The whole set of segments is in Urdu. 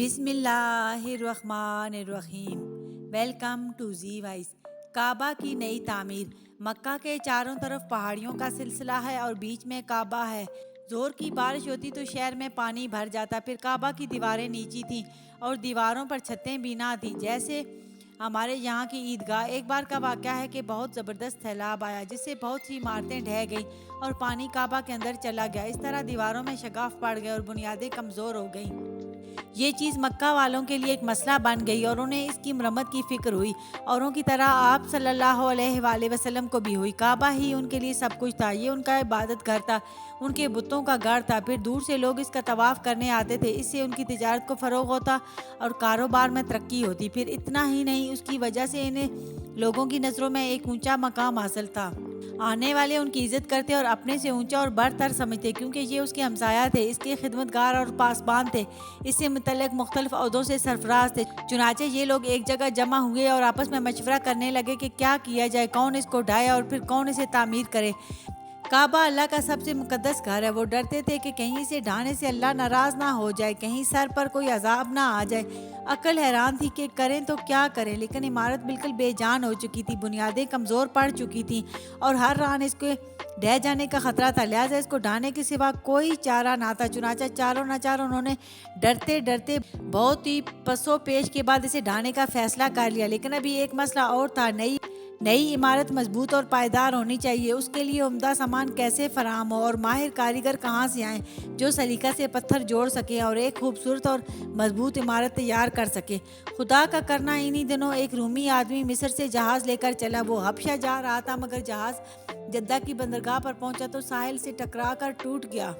بسم اللہ الرحمن الرحیم۔ Welcome to the voice. Kaaba کی نئی تعمیر۔ مکہ کے چاروں طرف پہاڑیوں کا سلسلہ ہے اور بیچ میں کعبہ ہے۔ زور کی بارش ہوتی تو شہر میں پانی بھر جاتا، پھر کعبہ کی دیواریں نیچی تھیں اور دیواروں پر چھتیں بھی نہ تھیں، جیسے ہمارے یہاں کی عیدگاہ۔ ایک بار کا واقعہ ہے کہ بہت زبردست سیلاب آیا جس سے بہت سی عمارتیں ڈھہ گئیں اور پانی کعبہ کے اندر چلا گیا۔ اس طرح دیواروں میں شگاف پڑ گئے اور بنیادیں کمزور ہو گئیں۔ یہ چیز مکہ والوں کے لیے ایک مسئلہ بن گئی اور انہیں اس کی مرمت کی فکر ہوئی۔ اوروں کی طرح آپ صلی اللہ علیہ وآلہ وسلم کو بھی ہوئی۔ کعبہ ہی ان کے لیے سب کچھ تھا، یہ ان کا عبادت گھر تھا، ان کے بتوں کا گھر تھا۔ پھر دور سے لوگ اس کا طواف کرنے آتے تھے، اس سے ان کی تجارت کو فروغ ہوتا اور کاروبار میں ترقی ہوتی۔ پھر اتنا ہی نہیں، اس کی وجہ سے انہیں لوگوں کی نظروں میں ایک اونچا مقام حاصل تھا۔ آنے والے ان کی عزت کرتے اور اپنے سے اونچا اور برتر سمجھتے، کیونکہ یہ اس کے ہمسایہ تھے، اس کے خدمتگار اور پاسبان تھے، اس سے متعلق مختلف عہدوں سے سرفراز تھے۔ چنانچہ یہ لوگ ایک جگہ جمع ہوئے اور آپس میں مشورہ کرنے لگے کہ کیا کیا جائے، کون اس کو ڈھائے اور پھر کون اسے تعمیر کرے۔ کعبہ اللہ کا سب سے مقدس گھر ہے۔ وہ ڈرتے تھے کہ کہیں اسے ڈھانے سے اللہ ناراض نہ ہو جائے، کہیں سر پر کوئی عذاب نہ آ جائے۔ عقل حیران تھی کہ کریں تو کیا کریں، لیکن عمارت بالکل بے جان ہو چکی تھی، بنیادیں کمزور پڑ چکی تھیں اور ہر ران اس کے ڈھہ جانے کا خطرہ تھا، لہٰذا اس کو ڈھانے کے سوا کوئی چارہ نہ تھا۔ چنانچہ چاروں ناچار انہوں نے ڈرتے ڈرتے بہت ہی پس و پیش کے بعد اسے ڈھانے کا فیصلہ کر لیا۔ لیکن ابھی ایک مسئلہ اور تھا، نئی عمارت مضبوط اور پائیدار ہونی چاہیے، اس کے لیے عمدہ سامان کیسے فراہم ہو اور ماہر کاریگر کہاں سے آئیں جو سلیقہ سے پتھر جوڑ سکیں اور ایک خوبصورت اور مضبوط عمارت تیار کر سکے۔ خدا کا کرنا، انہی دنوں ایک رومی آدمی مصر سے جہاز لے کر چلا۔ وہ حبشہ جا رہا تھا، مگر جہاز جدہ کی بندرگاہ پر پہنچا تو ساحل سے ٹکرا کر ٹوٹ گیا۔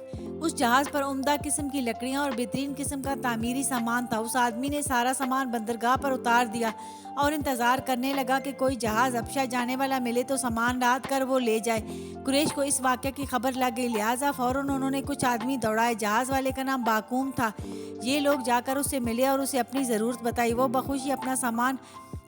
اس جہاز پر عمدہ قسم کی لکڑیاں اور بہترین قسم کا تعمیری سامان تھا۔ اس آدمی نے سارا سامان بندرگاہ پر اتار دیا اور انتظار کرنے لگا کہ کوئی جہاز حبشہ جانے والا ملے تو سامان لاد کر وہ لے جائے۔ قریش کو اس واقعے کی خبر لگ گئی، لہٰذا فوراً انہوں نے کچھ آدمی دوڑائے۔ جہاز والے کا نام باقوم تھا۔ یہ لوگ جا کر اس سے ملے اور اسے اپنی ضرورت بتائی۔ وہ بخوشی اپنا سامان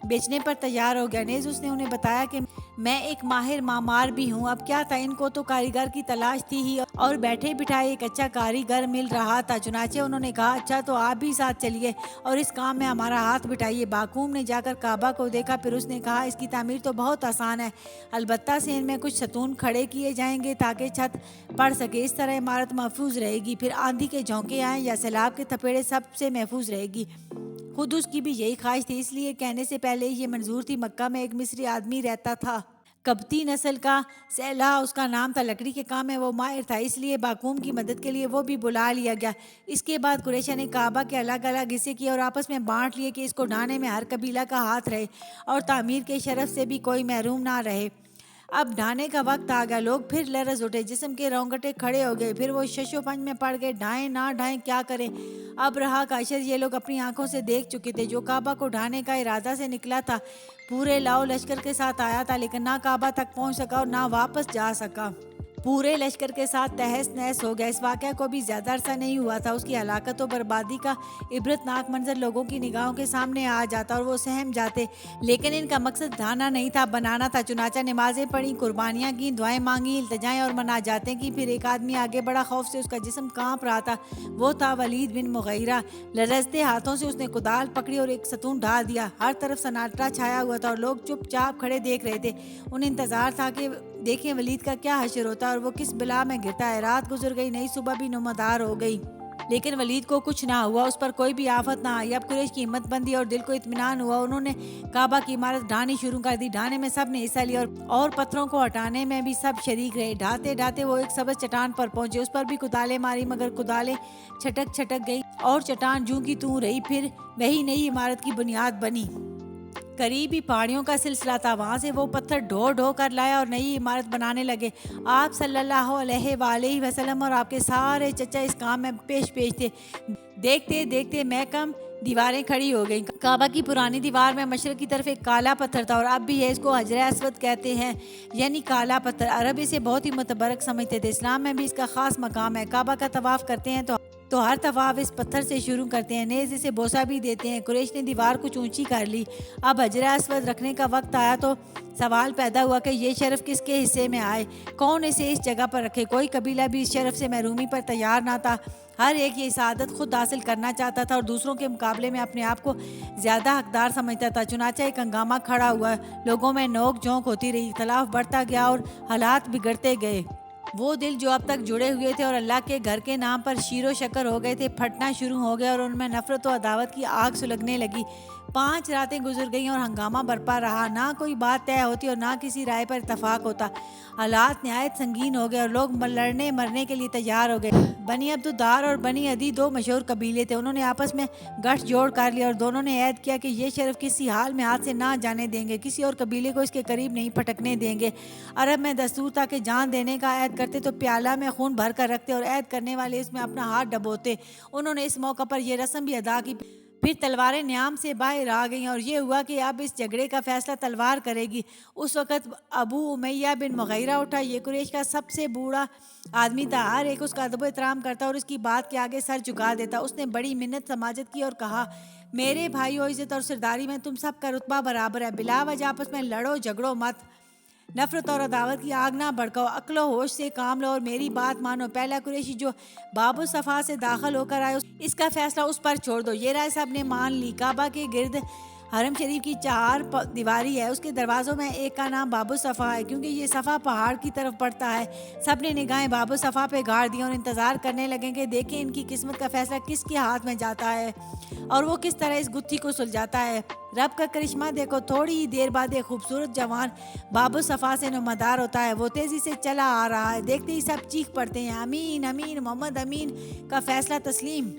بیچنے پر تیار ہو گیا۔ نیز اس نے انہیں بتایا کہ میں ایک ماہر معمار بھی ہوں۔ اب کیا تھا، ان کو تو کاریگر کی تلاش تھی ہی اور بیٹھے بٹھائے ایک اچھا کاریگر مل رہا تھا۔ چنانچہ انہوں نے کہا، اچھا تو آپ بھی ساتھ چلیے اور اس کام میں ہمارا ہاتھ بٹائیے۔ باقوم نے جا کر کعبہ کو دیکھا، پھر اس نے کہا، اس کی تعمیر تو بہت آسان ہے، البتہ سے ان میں کچھ ستون کھڑے کیے جائیں گے تاکہ چھت پڑ سکے، اس طرح عمارت محفوظ رہے گی، پھر آندھی کے جھونکے آئیں یا سیلاب کے تھپیڑے سب سے محفوظ رہے گی۔ خود اس کی بھی یہی خواہش تھی، اس لیے کہنے سے پہلے یہ منظور تھی۔ مکہ میں ایک مصری آدمی رہتا تھا، قبطی نسل کا، سیلہ اس کا نام تھا، لکڑی کے کام میں وہ ماہر تھا، اس لیے باقوم کی مدد کے لیے وہ بھی بلا لیا گیا۔ اس کے بعد قریشہ نے کعبہ کے الگ الگ حصے کیے اور آپس میں بانٹ لیے کہ اس کو ڈھانے میں ہر قبیلہ کا ہاتھ رہے اور تعمیر کے شرف سے بھی کوئی محروم نہ رہے۔ اب ڈھانے کا وقت آ گیا، لوگ پھر لرز اٹھے، جسم کے رونگٹے کھڑے ہو گئے، پھر وہ شش و پنج میں پڑ گئے، ڈھائیں نہ ڈھائیں کیا کریں۔ اب رہا کا اشر، یہ لوگ اپنی آنکھوں سے دیکھ چکے تھے، جو کعبہ کو ڈھانے کا ارادہ سے نکلا تھا پورے لاؤ لشکر کے ساتھ آیا تھا، لیکن نہ کعبہ تک پہنچ سکا اور نہ واپس جا سکا، پورے لشکر کے ساتھ تہس نہس ہو گیا۔ اس واقعہ کو بھی زیادہ عرصہ نہیں ہوا تھا، اس کی ہلاکت و بربادی کا عبرتناک منظر لوگوں کی نگاہوں کے سامنے آ جاتا اور وہ سہم جاتے، لیکن ان کا مقصد ڈھانا نہیں تھا، بنانا تھا۔ چنانچہ نمازیں پڑھیں، قربانیاں کیں، دعائیں مانگیں، التجائیں اور مناجاتیں کی۔ پھر ایک آدمی آگے بڑا، خوف سے اس کا جسم کانپ رہا تھا، وہ تھا ولید بن مغیرہ۔ لرزتے ہاتھوں سے اس نے کدال پکڑی اور ایک ستون ڈھا دیا۔ ہر طرف سناٹا چھایا ہوا تھا اور لوگ چپ چاپ کھڑے دیکھ رہے تھے۔ انہیں انتظار تھا کہ دیکھیں ولید کا کیا حشر ہوتا اور وہ کس بلا میں گرتا ہے۔ رات گزر گئی، نئی صبح بھی نمودار ہو گئی، لیکن ولید کو کچھ نہ ہوا، اس پر کوئی بھی آفت نہ آئی۔ اب قریش کی ہمت بندی اور دل کو اطمینان ہوا، انہوں نے کعبہ کی عمارت ڈھانی شروع کر دی۔ ڈھانے میں سب نے حصہ لیا اور پتھروں کو ہٹانے میں بھی سب شریک رہے۔ ڈھاتے ڈھاتے وہ ایک سبز چٹان پر پہنچے، اس پر بھی کدالیں ماری، مگر کدالیں چھٹک چھٹک گئی اور چٹان جوں کی توں رہی۔ پھر وہی نئی عمارت کی بنیاد بنی۔ قریب ہی پہاڑیوں کا سلسلہ تھا، وہاں سے وہ پتھر ڈھو ڈھو کر لائے اور نئی عمارت بنانے لگے۔ آپ صلی اللہ علیہ وآلہ وسلم اور آپ کے سارے چچا اس کام میں پیش تھے۔ دیکھتے دیکھتے محکم دیواریں کھڑی ہو گئیں۔ کعبہ کی پرانی دیوار میں مشرق کی طرف ایک کالا پتھر تھا اور اب بھی ہے، اس کو حجر اسود کہتے ہیں، یعنی کالا پتھر۔ عرب اسے بہت ہی متبرک سمجھتے تھے، اسلام میں بھی اس کا خاص مقام ہے۔ کعبہ کا طواف کرتے ہیں تو ہر طواف اس پتھر سے شروع کرتے ہیں، نیزے سے بوسہ بھی دیتے ہیں۔ قریش نے دیوار کچھ اونچی کر لی۔ اب حجر اسود رکھنے کا وقت آیا تو سوال پیدا ہوا کہ یہ شرف کس کے حصے میں آئے، کون اسے اس جگہ پر رکھے۔ کوئی قبیلہ بھی اس شرف سے محرومی پر تیار نہ تھا، ہر ایک یہ سعادت خود حاصل کرنا چاہتا تھا اور دوسروں کے مقابلے میں اپنے آپ کو زیادہ حقدار سمجھتا تھا۔ چنانچہ ایک ہنگامہ کھڑا ہوا، لوگوں میں نوک جھونک ہوتی رہی، اختلاف بڑھتا گیا اور حالات بگڑتے گئے۔ وہ دل جو اب تک جڑے ہوئے تھے اور اللہ کے گھر کے نام پر شیر و شکر ہو گئے تھے، پھٹنا شروع ہو گئے اور ان میں نفرت و عداوت کی آگ سلگنے لگی۔ 5 راتیں گزر گئیں اور ہنگامہ برپا رہا، نہ کوئی بات طے ہوتی اور نہ کسی رائے پر اتفاق ہوتا۔ حالات نہایت سنگین ہو گئے اور لوگ لڑنے مرنے کے لیے تیار ہو گئے۔ بنی عبدالدار اور بنی عدی 2 مشہور قبیلے تھے، انہوں نے آپس میں گٹھ جوڑ کر لیا اور دونوں نے عہد کیا کہ یہ شرف کسی حال میں ہاتھ سے نہ جانے دیں گے، کسی اور قبیلے کو اس کے قریب نہیں پھٹکنے دیں گے۔ عرب میں دستور تھا کہ جان دینے کا عہد کرتے تو پیالہ میں خون بھر کر رکھتے اور عہد کرنے والے اس میں اپنا ہاتھ ڈبوتے۔ انہوں نے اس موقع پر یہ رسم بھی ادا کی۔ پھر تلواریں نیام سے باہر آ گئیں اور یہ ہوا کہ اب اس جھگڑے کا فیصلہ تلوار کرے گی۔ اس وقت ابو امیہ بن مغیرہ اٹھا، یہ قریش کا سب سے بوڑھا آدمی تھا، ہر ایک اس کا ادب و احترام کرتا اور اس کی بات کے آگے سر جھکا دیتا۔ اس نے بڑی منت سماجت کی اور کہا، میرے بھائیو، عزت اور سرداری میں تم سب کا رتبہ برابر ہے، بلا وجہ آپس میں لڑو جھگڑو مت، نفرت اور عداوت کی آگ نہ بھڑکاؤ، عقل و ہوش سے کام لو اور میری بات مانو۔ پہلا قریشی جو باب الصفا سے داخل ہو کر آئے اس کا فیصلہ اس پر چھوڑ دو۔ یہ رائے سب نے مان لی۔ کعبہ کے گرد حرم شریف کی 4 دیواری ہے، اس کے دروازوں میں ایک کا نام باب الصفا ہے کیونکہ یہ صفا پہاڑ کی طرف پڑتا ہے۔ سب نے نگاہیں باب الصفا پہ گاڑ دی اور انتظار کرنے لگے کہ دیکھیں ان کی قسمت کا فیصلہ کس کے ہاتھ میں جاتا ہے اور وہ کس طرح اس گتھی کو سلجھاتا ہے۔ رب کا کرشمہ دیکھو، تھوڑی ہی دیر بعد ایک خوبصورت جوان باب الصفا سے نمودار ہوتا ہے، وہ تیزی سے چلا آ رہا ہے، دیکھتے ہی سب چیخ پڑتے ہیں، امین امین، محمد امین کا فیصلہ تسلیم۔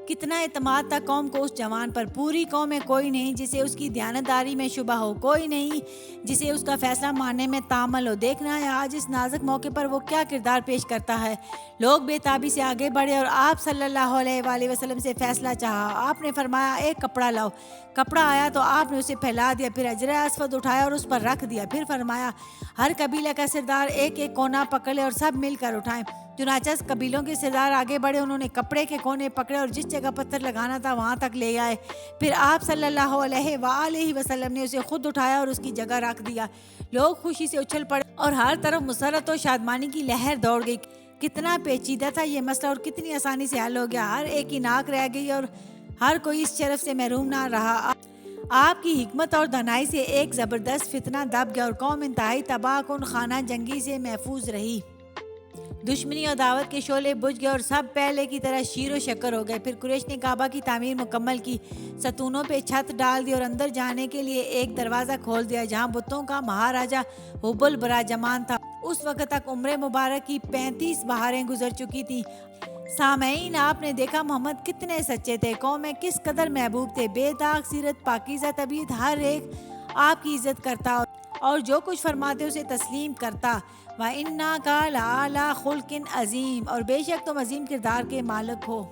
کتنا اعتماد تھا قوم کو اس جوان پر، پوری قوم میں کوئی نہیں جسے اس کی دیانتداری میں شبہ ہو، کوئی نہیں جسے اس کا فیصلہ ماننے میں تامل ہو۔ دیکھنا ہے آج اس نازک موقع پر وہ کیا کردار پیش کرتا ہے۔ لوگ بے تابی سے آگے بڑھے اور آپ صلی اللہ علیہ وآلہ وسلم سے فیصلہ چاہا۔ آپ نے فرمایا، ایک کپڑا لاؤ۔ کپڑا آیا تو آپ نے اسے پھیلا دیا، پھر حجر اسود اٹھایا اور اس پر رکھ دیا۔ پھر فرمایا، ہر قبیلہ کا سردار ایک ایک کونا پکڑ لے اور سب مل کر اٹھائیں۔ چنانچہ قبیلوں کے سردار آگے بڑھے، انہوں نے کپڑے کے کونے پکڑے اور جس جگہ پتھر لگانا تھا وہاں تک لے آئے۔ پھر آپ صلی اللہ علیہ وآلہ وسلم نے اسے خود اٹھایا اور اس کی جگہ رکھ دیا۔ لوگ خوشی سے اچھل پڑے اور ہر طرف مسرت و شادمانی کی لہر دوڑ گئی۔ کتنا پیچیدہ تھا یہ مسئلہ اور کتنی آسانی سے حل ہو گیا، ہر ایک کی ناک رہ گئی اور ہر کوئی اس شرف سے محروم نہ رہا۔ آپ کی حکمت اور دانائی سے ایک زبردست فتنہ دب گیا اور قوم انتہائی تباہ کن خانہ جنگی سے محفوظ رہی۔ دشمنی اور دعوت کے شعلے بجھ گئے اور سب پہلے کی طرح شیر و شکر ہو گئے۔ پھر قریش نے کعبہ کی تعمیر مکمل کی، ستونوں پہ چھت ڈال دی اور اندر جانے کے لیے ایک دروازہ کھول دیا جہاں بتوں کا مہاراجہ حبل براجمان تھا۔ اس وقت تک عمر مبارک کی 35 بہاریں گزر چکی تھیں۔ سامعین، آپ نے دیکھا محمد کتنے سچے تھے، قوم میں کس قدر محبوب تھے، بے داغ سیرت، پاکیزہ طبیعت، ہر ایک آپ کی عزت کرتا اور جو کچھ فرماتے اسے تسلیم کرتا۔ وَإِنَّكَ لَعَلَىٰ خُلُقٍ عَظِيمٍ، اور بے شک تم عظیم کردار کے مالک ہو۔